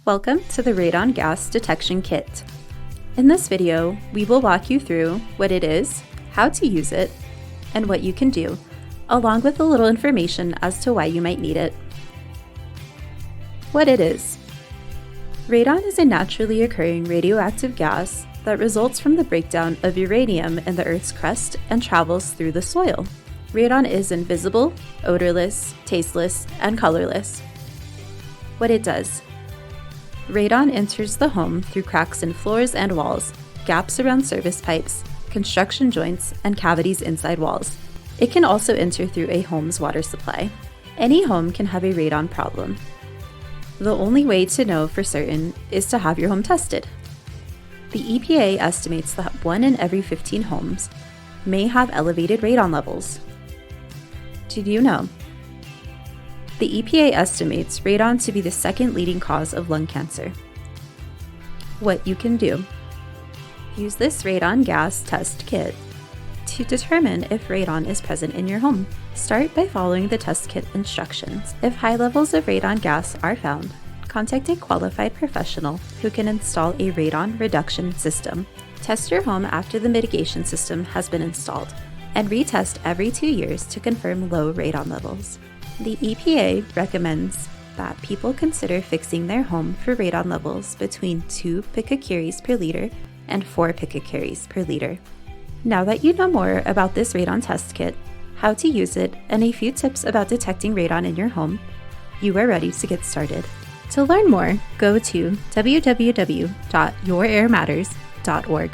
Welcome to the Radon Gas Detection Kit. In this video, we will walk you through what it is, how to use it, and what you can do, along with a little information as to why you might need it. What it is. Radon is a naturally occurring radioactive gas that results from the breakdown of uranium in the Earth's crust and travels through the soil. Radon is invisible, odorless, tasteless, and colorless. What it does. Radon enters the home through cracks in floors and walls, gaps around service pipes, construction joints, and cavities inside walls. It can also enter through a home's water supply. Any home can have a radon problem. The only way to know for certain is to have your home tested. The EPA estimates that 1 in every 15 homes may have elevated radon levels. Did you know? The EPA estimates radon to be the second leading cause of lung cancer. What you can do. Use this radon gas test kit to determine if radon is present in your home. Start by following the test kit instructions. If high levels of radon gas are found, contact a qualified professional who can install a radon reduction system. Test your home after the mitigation system has been installed, and retest every 2 years to confirm low radon levels. The EPA recommends that people consider fixing their home for radon levels between 2 picocuries per liter and 4 picocuries per liter. Now that you know more about this radon test kit, how to use it, and a few tips about detecting radon in your home, you are ready to get started. To learn more, go to www.yourairmatters.org.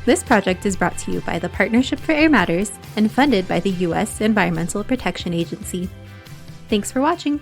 This project is brought to you by the Partnership for Air Matters and funded by the U.S. Environmental Protection Agency. Thanks for watching!